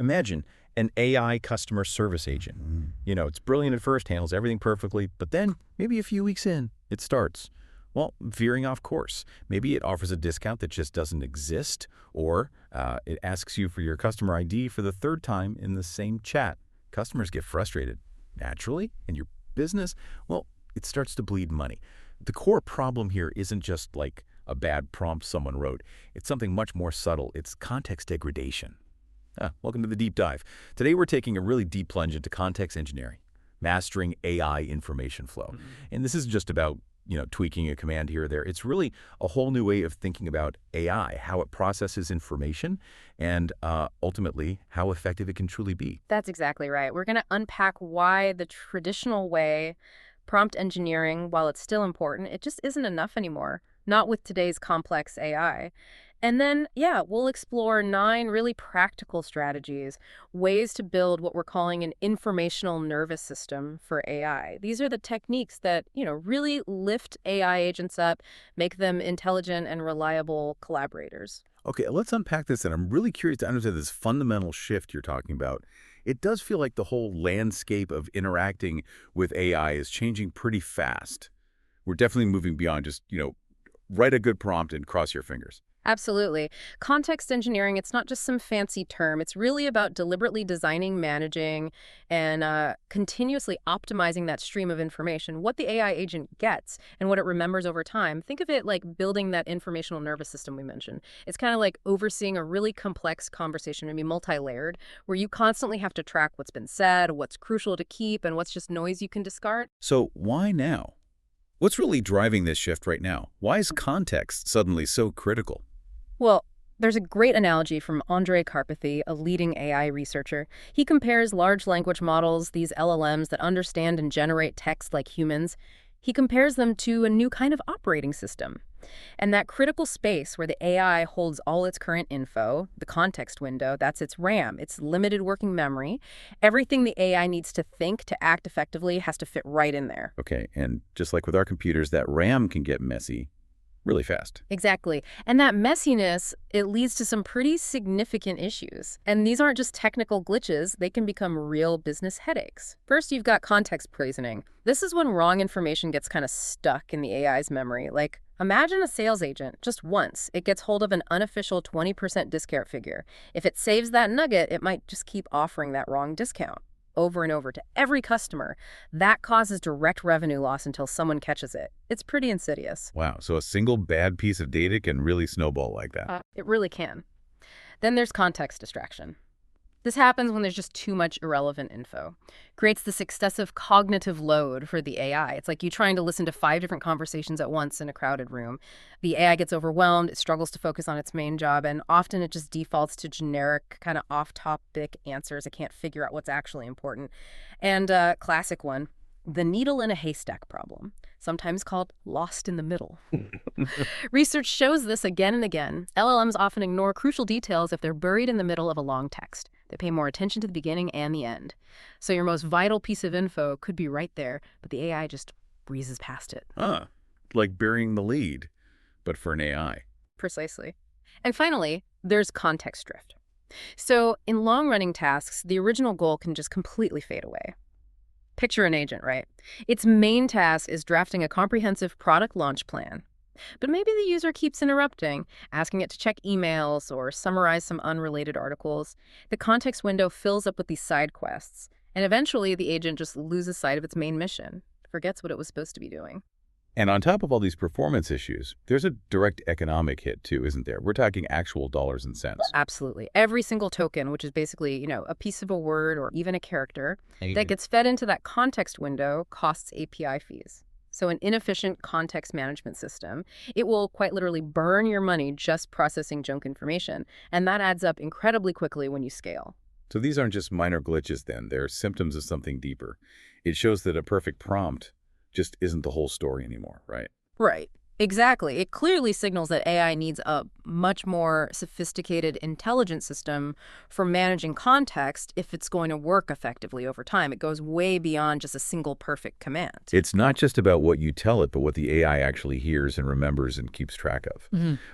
Imagine an AI customer service agent. It's brilliant at first, handles everything perfectly, but then maybe a few weeks in, it starts, well, veering off course. Maybe it offers a discount that just doesn't exist, or it asks you for your customer ID for the third time in the same chat. Customers get frustrated. Naturally, in your business, well, it starts to bleed money. The core problem here isn't just like a bad prompt someone wrote. It's something much more subtle. It's context degradation. Welcome to the deep dive. Today we're taking a really deep plunge into context engineering, mastering AI information flow. And this isn't just about tweaking a command here or there. It's really a whole new way of thinking about AI, how it processes information, and ultimately how effective it can truly be. That's exactly right. We're going to unpack why the traditional way, prompt engineering, while it's still important, it just isn't enough anymore, not with today's complex AI. And then, we'll explore 9 really practical strategies, ways to build what we're calling an informational nervous system for AI. These are the techniques that, really lift AI agents up, make them intelligent and reliable collaborators. Okay, let's unpack this, and I'm really curious to understand this fundamental shift you're talking about. It does feel like the whole landscape of interacting with AI is changing pretty fast. We're definitely moving beyond just, write a good prompt and cross your fingers. Absolutely. Context engineering, it's not just some fancy term. It's really about deliberately designing, managing, and continuously optimizing that stream of information, what the AI agent gets and what it remembers over time. Think of it like building that informational nervous system we mentioned. It's kind of like overseeing a really complex conversation, maybe multi-layered, where you constantly have to track what's been said, what's crucial to keep, and what's just noise you can discard. So why now? What's really driving this shift right now? Why is context suddenly so critical? Well, there's a great analogy from Andrej Karpathy, a leading AI researcher. He compares large language models, these LLMs that understand and generate text like humans. He compares them to a new kind of operating system. And that critical space where the AI holds all its current info, the context window, that's its RAM, its limited working memory. Everything the AI needs to think to act effectively has to fit right in there. Okay, and just like with our computers, that RAM can get messy really fast. Exactly. And that messiness, it leads to some pretty significant issues. And these aren't just technical glitches, they can become real business headaches. First, you've got context poisoning. This is when wrong information gets kind of stuck in the AI's memory. Like, imagine a sales agent, just once, it gets hold of an unofficial 20% discount figure. If it saves that nugget, it might just keep offering that wrong discount over and over to every customer. That causes direct revenue loss until someone catches it. It's pretty insidious. Wow, so a single bad piece of data can really snowball like that. It really can. Then there's context distraction. This happens when there's just too much irrelevant info. Creates this excessive cognitive load for the AI. It's like you trying to listen to 5 different conversations at once in a crowded room. The AI gets overwhelmed, it struggles to focus on its main job, and often it just defaults to generic, kind of off-topic answers. It can't figure out what's actually important. And classic one, the needle in a haystack problem, sometimes called lost in the middle. Research shows this again and again. LLMs often ignore crucial details if they're buried in the middle of a long text. They pay more attention to the beginning and the end. So your most vital piece of info could be right there, but the AI just breezes past it. Like burying the lead, but for an AI. Precisely. And finally, there's context drift. So in long-running tasks, the original goal can just completely fade away. Picture an agent, right? Its main task is drafting a comprehensive product launch plan. But maybe the user keeps interrupting, asking it to check emails or summarize some unrelated articles. The context window fills up with these side quests, and eventually the agent just loses sight of its main mission, forgets what it was supposed to be doing. And on top of all these performance issues, there's a direct economic hit too, isn't there? We're talking actual dollars and cents. Absolutely. Every single token, which is basically, a piece of a word or even a character that gets fed into that context window costs API fees. So an inefficient context management system, it will quite literally burn your money just processing junk information. And that adds up incredibly quickly when you scale. So these aren't just minor glitches then. They're symptoms of something deeper. It shows that a perfect prompt just isn't the whole story anymore, right? Right. Exactly. It clearly signals that AI needs a much more sophisticated, intelligent system for managing context if it's going to work effectively over time. It goes way beyond just a single perfect command. It's not just about what you tell it, but what the AI actually hears and remembers and keeps track of.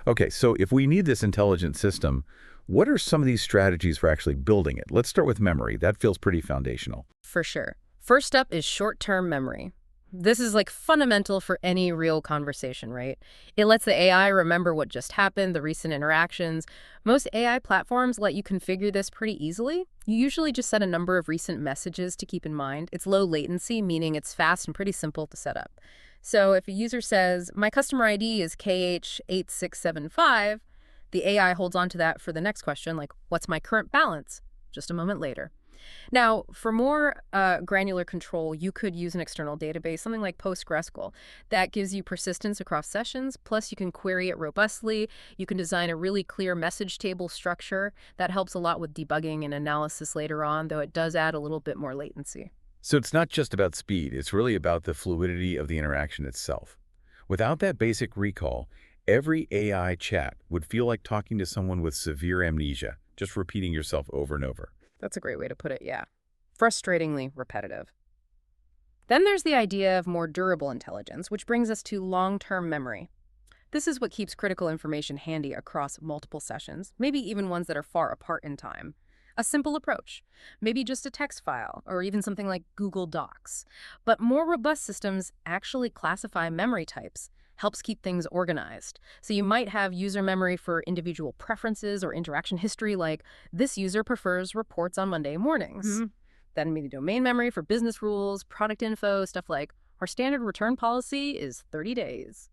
Okay, so if we need this intelligent system, What are some of these strategies for actually building it? Let's start with memory. That feels pretty foundational. For sure. First up is short-term memory. This is like fundamental for any real conversation, right? It lets the AI remember what just happened, the recent interactions. Most AI platforms let you configure this pretty easily. You usually just set a number of recent messages to keep in mind. It's low latency, meaning it's fast and pretty simple to set up. So if a user says, my customer ID is KH8675, the AI holds on to that for the next question, like, what's my current balance? Just a moment later. Now, for more granular control, you could use an external database, something like PostgreSQL, that gives you persistence across sessions. Plus, you can query it robustly. You can design a really clear message table structure. That helps a lot with debugging and analysis later on, though it does add a little bit more latency. So it's not just about speed. It's really about the fluidity of the interaction itself. Without that basic recall, every AI chat would feel like talking to someone with severe amnesia, just repeating yourself over and over. That's a great way to put it, yeah. Frustratingly repetitive. Then there's the idea of more durable intelligence, which brings us to long-term memory. This is what keeps critical information handy across multiple sessions, maybe even ones that are far apart in time. A simple approach, maybe just a text file, or even something like Google Docs. But more robust systems actually classify memory types, helps keep things organized. So you might have user memory for individual preferences or interaction history, like this user prefers reports on Monday mornings. Then maybe domain memory for business rules, product info, stuff like our standard return policy is 30 days.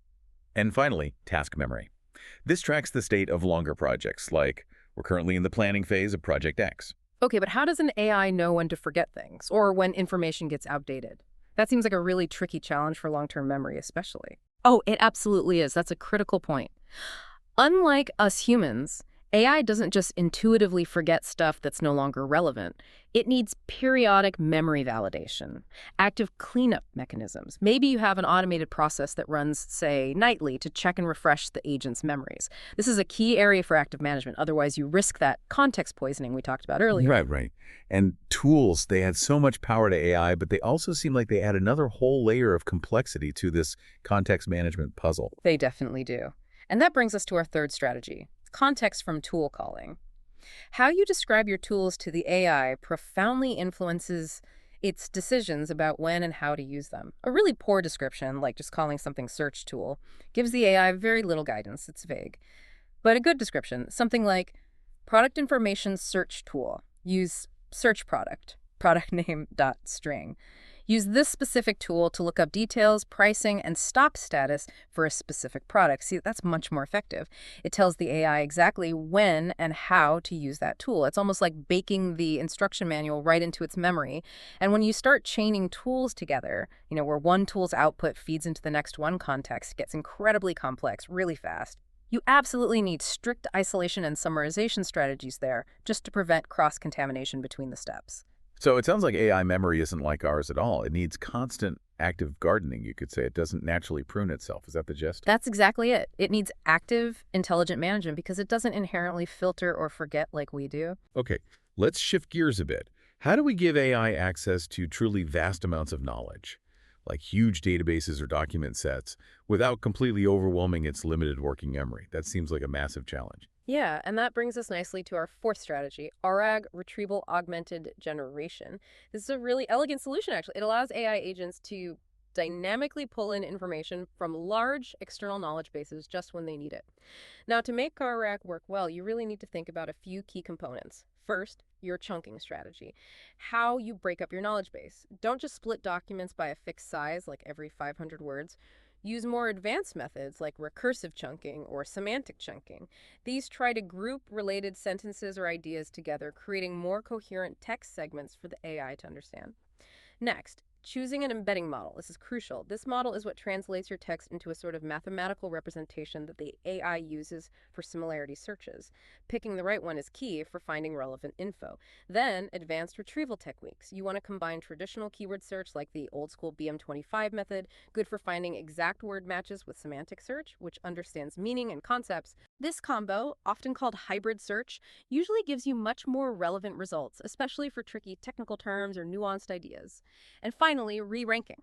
And finally, task memory. This tracks the state of longer projects, like we're currently in the planning phase of Project X. Okay, but how does an AI know when to forget things or when information gets outdated? That seems like a really tricky challenge for long-term memory, especially. Oh, it absolutely is. That's a critical point. Unlike us humans, AI doesn't just intuitively forget stuff that's no longer relevant. It needs periodic memory validation, active cleanup mechanisms. Maybe you have an automated process that runs, say, nightly to check and refresh the agent's memories. This is a key area for active management. Otherwise, you risk that context poisoning we talked about earlier. Right. And tools, they add so much power to AI, but they also seem like they add another whole layer of complexity to this context management puzzle. They definitely do. And that brings us to our third strategy. Context from tool calling. How you describe your tools to the AI profoundly influences its decisions about when and how to use them. A really poor description, like just calling something search tool, gives the AI very little guidance. It's vague. But a good description, something like product information search tool. Use search product name dot string. Use this specific tool to look up details, pricing, and stop status for a specific product. See, that's much more effective. It tells the AI exactly when and how to use that tool. It's almost like baking the instruction manual right into its memory. And when you start chaining tools together, where one tool's output feeds into the next one context, it gets incredibly complex really fast. You absolutely need strict isolation and summarization strategies there just to prevent cross-contamination between the steps. So it sounds like AI memory isn't like ours at all. It needs constant active gardening, you could say. It doesn't naturally prune itself. Is that the gist? That's exactly it. It needs active, intelligent management because it doesn't inherently filter or forget like we do. Okay, let's shift gears a bit. How do we give AI access to truly vast amounts of knowledge, like huge databases or document sets, without completely overwhelming its limited working memory? That seems like a massive challenge. Yeah, and that brings us nicely to our fourth strategy, RAG, Retrieval-Augmented Generation. This is a really elegant solution, actually. It allows AI agents to dynamically pull in information from large external knowledge bases just when they need it. Now, to make RAG work well, you really need to think about a few key components. First, your chunking strategy, how you break up your knowledge base. Don't just split documents by a fixed size, like every 500 words. Use more advanced methods like recursive chunking or semantic chunking. These try to group related sentences or ideas together, creating more coherent text segments for the AI to understand. Next, choosing an embedding model. This is crucial. This model is what translates your text into a sort of mathematical representation that the AI uses for similarity searches. Picking the right one is key for finding relevant info. Then, advanced retrieval techniques. You want to combine traditional keyword search like the old school BM25 method, good for finding exact word matches, with semantic search, which understands meaning and concepts. This combo, often called hybrid search, usually gives you much more relevant results, especially for tricky technical terms or nuanced ideas. And finally, re-ranking.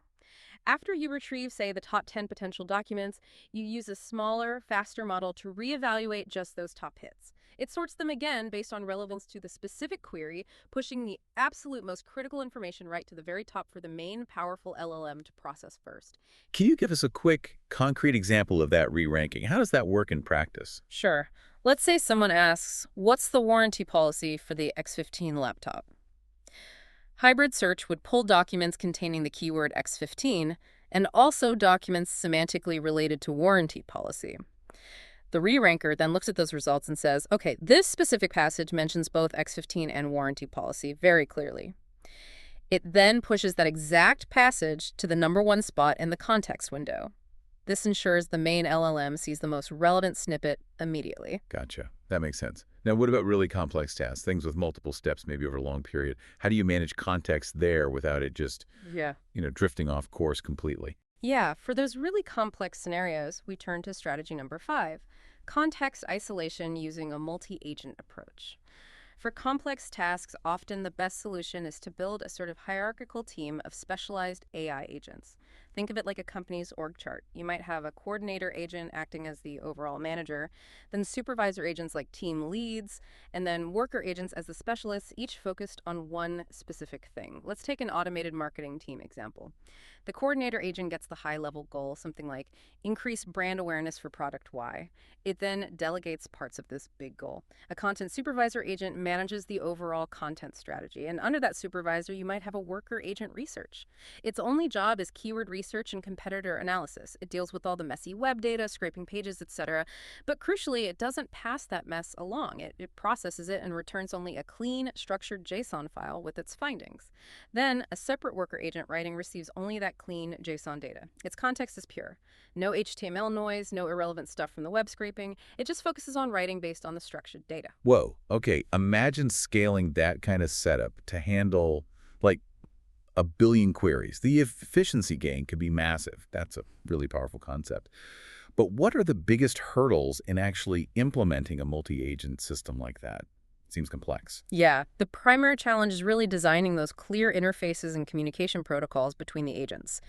After you retrieve, say, the top 10 potential documents, you use a smaller, faster model to reevaluate just those top hits. It sorts them again based on relevance to the specific query, pushing the absolute most critical information right to the very top for the main powerful LLM to process first. Can you give us a quick, concrete example of that re-ranking? How does that work in practice? Sure. Let's say someone asks, what's the warranty policy for the X15 laptop? Hybrid search would pull documents containing the keyword X15 and also documents semantically related to warranty policy. The re-ranker then looks at those results and says, okay, this specific passage mentions both X15 and warranty policy very clearly. It then pushes that exact passage to the #1 spot in the context window. This ensures the main LLM sees the most relevant snippet immediately. Gotcha. That makes sense. Now, what about really complex tasks, things with multiple steps, maybe over a long period? How do you manage context there without it just, Yeah. drifting off course completely? Yeah, for those really complex scenarios, we turn to strategy number 5, context isolation using a multi-agent approach. For complex tasks, often the best solution is to build a sort of hierarchical team of specialized AI agents. Think of it like a company's org chart. You might have a coordinator agent acting as the overall manager, then supervisor agents like team leads, and then worker agents as the specialists, each focused on one specific thing. Let's take an automated marketing team example. The coordinator agent gets the high-level goal, something like increase brand awareness for product Y. It then delegates parts of this big goal. A content supervisor agent manages the overall content strategy, and under that supervisor, you might have a worker agent research. Its only job is keyword research and competitor analysis. It deals with all the messy web data, scraping pages, etc. But crucially, it doesn't pass that mess along. It processes it and returns only a clean, structured JSON file with its findings. Then, a separate worker agent writing receives only that clean JSON data. Its context is pure. No HTML noise, no irrelevant stuff from the web scraping. It just focuses on writing based on the structured data. Whoa. Okay. Imagine scaling that kind of setup to handle, like, a billion queries. The efficiency gain could be massive. That's a really powerful concept. But what are the biggest hurdles in actually implementing a multi-agent system like that? Seems complex. Yeah, the primary challenge is really designing those clear interfaces and communication protocols between the agents.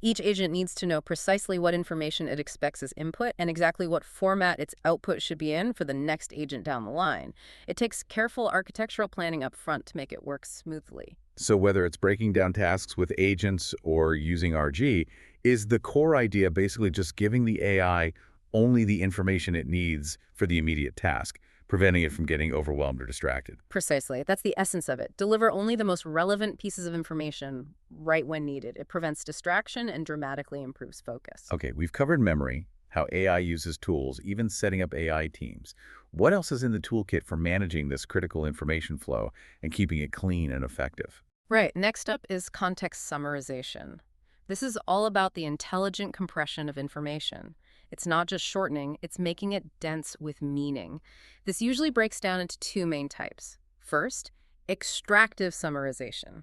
Each agent needs to know precisely what information it expects as input and exactly what format its output should be in for the next agent down the line. It takes careful architectural planning up front to make it work smoothly. So whether it's breaking down tasks with agents or using RG, is the core idea basically just giving the AI only the information it needs for the immediate task, preventing it from getting overwhelmed or distracted? Precisely. That's the essence of it. Deliver only the most relevant pieces of information right when needed. It prevents distraction and dramatically improves focus. Okay, we've covered memory, how AI uses tools, even setting up AI teams. What else is in the toolkit for managing this critical information flow and keeping it clean and effective? Right. Next up is context summarization. This is all about the intelligent compression of information. It's not just shortening, it's making it dense with meaning. This usually breaks down into two main types. First, extractive summarization.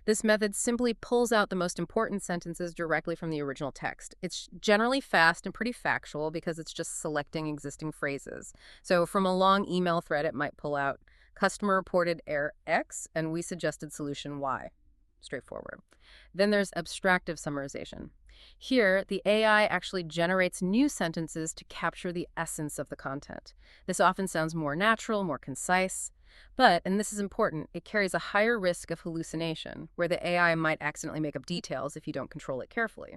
This method simply pulls out the most important sentences directly from the original text. It's generally fast and pretty factual because it's just selecting existing phrases. So from a long email thread, it might pull out customer reported error X and we suggested solution Y. Straightforward. Then there's abstractive summarization. Here, the AI actually generates new sentences to capture the essence of the content. This often sounds more natural, more concise, but, and this is important, it carries a higher risk of hallucination, where the AI might accidentally make up details if you don't control it carefully.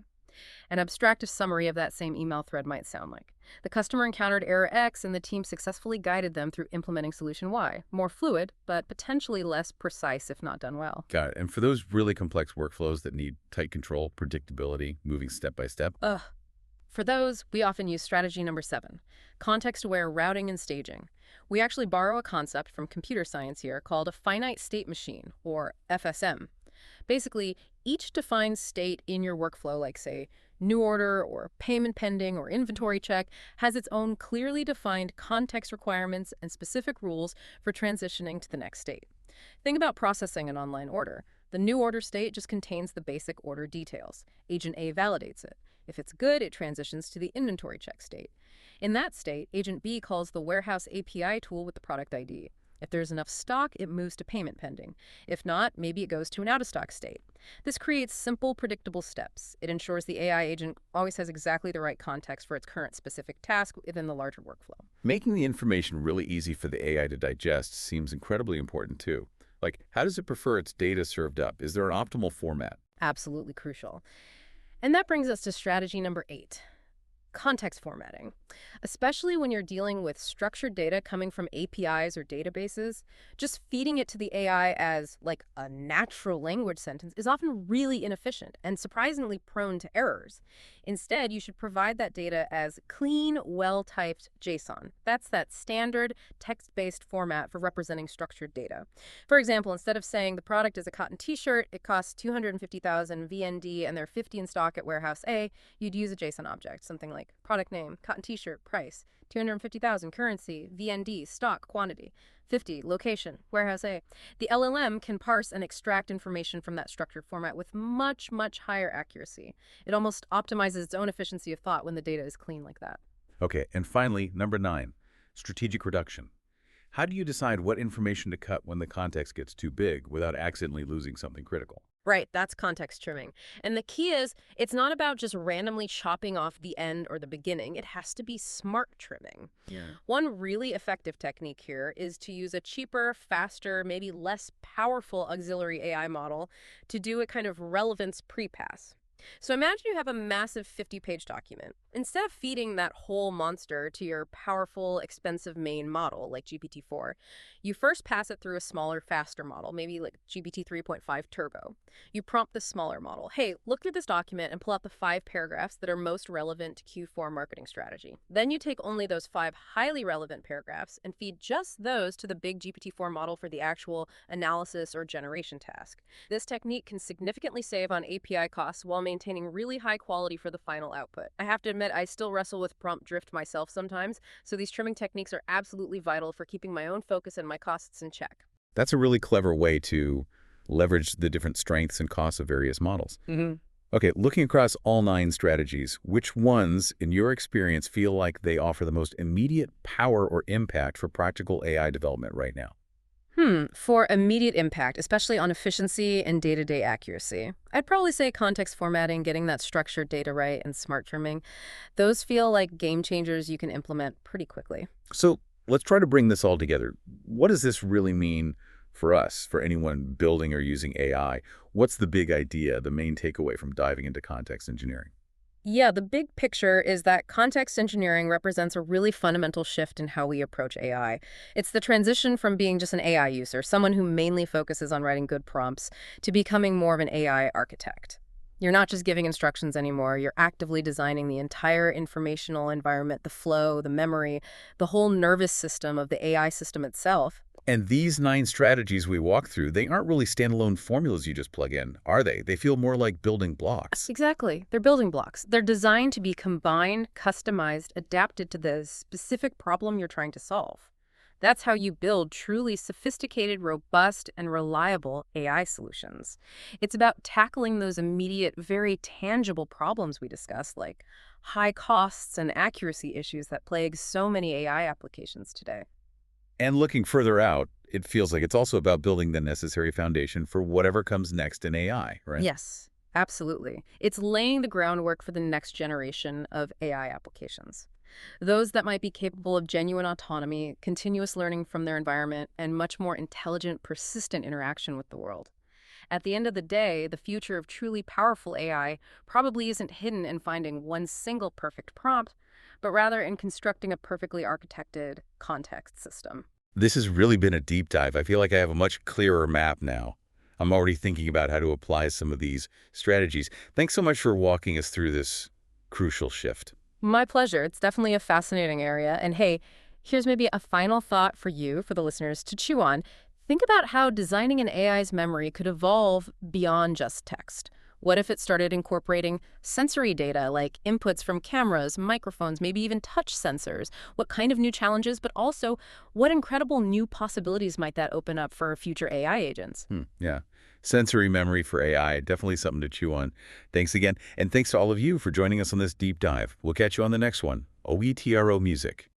An abstractive summary of that same email thread might sound like, the customer encountered error X and the team successfully guided them through implementing solution Y. More fluid, but potentially less precise if not done well. Got it. And for those really complex workflows that need tight control, predictability, moving step by step? For those, we often use strategy number 7, context-aware routing and staging. We actually borrow a concept from computer science here called a finite state machine, or FSM. Basically, each defined state in your workflow, like say, new order or payment pending or inventory check, has its own clearly defined context requirements and specific rules for transitioning to the next state. Think about processing an online order. The new order state just contains the basic order details. Agent A validates it. If it's good, it transitions to the inventory check state. In that state, Agent B calls the warehouse API tool with the product ID. If there's enough stock, it moves to payment pending. If not, maybe it goes to an out-of-stock state. This creates simple, predictable steps. It ensures the AI agent always has exactly the right context for its current specific task within the larger workflow. Making the information really easy for the AI to digest seems incredibly important too. Like, how does it prefer its data served up? Is there an optimal format? Absolutely crucial. And that brings us to strategy number 8. Context formatting. Especially when you're dealing with structured data coming from APIs or databases, just feeding it to the AI as like a natural language sentence is often really inefficient and surprisingly prone to errors. Instead, you should provide that data as clean, well-typed JSON. That's that standard text-based format for representing structured data. For example, instead of saying the product is a cotton t-shirt, it costs 250,000 VND and there are 50 in stock at warehouse A, you'd use a JSON object, something like product name, cotton t-shirt, price, 250,000, currency, VND, stock, quantity, 50, location, warehouse A. The LLM can parse and extract information from that structured format with much, much higher accuracy. It almost optimizes its own efficiency of thought when the data is clean like that. Okay, and finally, number 9, strategic reduction. How do you decide what information to cut when the context gets too big without accidentally losing something critical? Right, that's context trimming. And the key is, it's not about just randomly chopping off the end or the beginning. It has to be smart trimming. Yeah. One really effective technique here is to use a cheaper, faster, maybe less powerful auxiliary AI model to do a kind of relevance pre-pass. So imagine you have a massive 50-page document. Instead of feeding that whole monster to your powerful, expensive main model like GPT-4, you first pass it through a smaller, faster model, maybe like GPT 3.5 Turbo. You prompt the smaller model, hey, look through this document and pull out the 5 paragraphs that are most relevant to Q4 marketing strategy. Then you take only those 5 highly relevant paragraphs and feed just those to the big GPT-4 model for the actual analysis or generation task. This technique can significantly save on API costs while maintaining really high quality for the final output. I have to admit, I still wrestle with prompt drift myself sometimes, so these trimming techniques are absolutely vital for keeping my own focus and my costs in check. That's a really clever way to leverage the different strengths and costs of various models. Okay, looking across all 9 strategies, which ones, in your experience, feel like they offer the most immediate power or impact for practical AI development right now? For immediate impact, especially on efficiency and day-to-day accuracy, I'd probably say context formatting, getting that structured data right, and smart trimming. Those feel like game changers you can implement pretty quickly. So let's try to bring this all together. What does this really mean for us, for anyone building or using AI? What's the big idea, the main takeaway from diving into context engineering? Yeah, the big picture is that context engineering represents a really fundamental shift in how we approach AI. It's the transition from being just an AI user, someone who mainly focuses on writing good prompts, to becoming more of an AI architect. You're not just giving instructions anymore, you're actively designing the entire informational environment, the flow, the memory, the whole nervous system of the AI system itself. And these 9 strategies we walk through, they aren't really standalone formulas you just plug in, are they? They feel more like building blocks. Exactly. They're building blocks. They're designed to be combined, customized, adapted to the specific problem you're trying to solve. That's how you build truly sophisticated, robust, and reliable AI solutions. It's about tackling those immediate, very tangible problems we discussed, like high costs and accuracy issues that plague so many AI applications today. And looking further out, it feels like it's also about building the necessary foundation for whatever comes next in AI, right? Yes, absolutely. It's laying the groundwork for the next generation of AI applications. Those that might be capable of genuine autonomy, continuous learning from their environment, and much more intelligent, persistent interaction with the world. At the end of the day, the future of truly powerful AI probably isn't hidden in finding one single perfect prompt, but rather in constructing a perfectly architected context system. This has really been a deep dive. I feel like I have a much clearer map now. I'm already thinking about how to apply some of these strategies. Thanks so much for walking us through this crucial shift. My pleasure. It's definitely a fascinating area. And hey, here's maybe a final thought for you, for the listeners, to chew on. Think about how designing an AI's memory could evolve beyond just text. What if it started incorporating sensory data like inputs from cameras, microphones, maybe even touch sensors? What kind of new challenges, but also what incredible new possibilities might that open up for future AI agents? Yeah. Sensory memory for AI, definitely something to chew on. Thanks again. And thanks to all of you for joining us on this deep dive. We'll catch you on the next one. OETRO Music.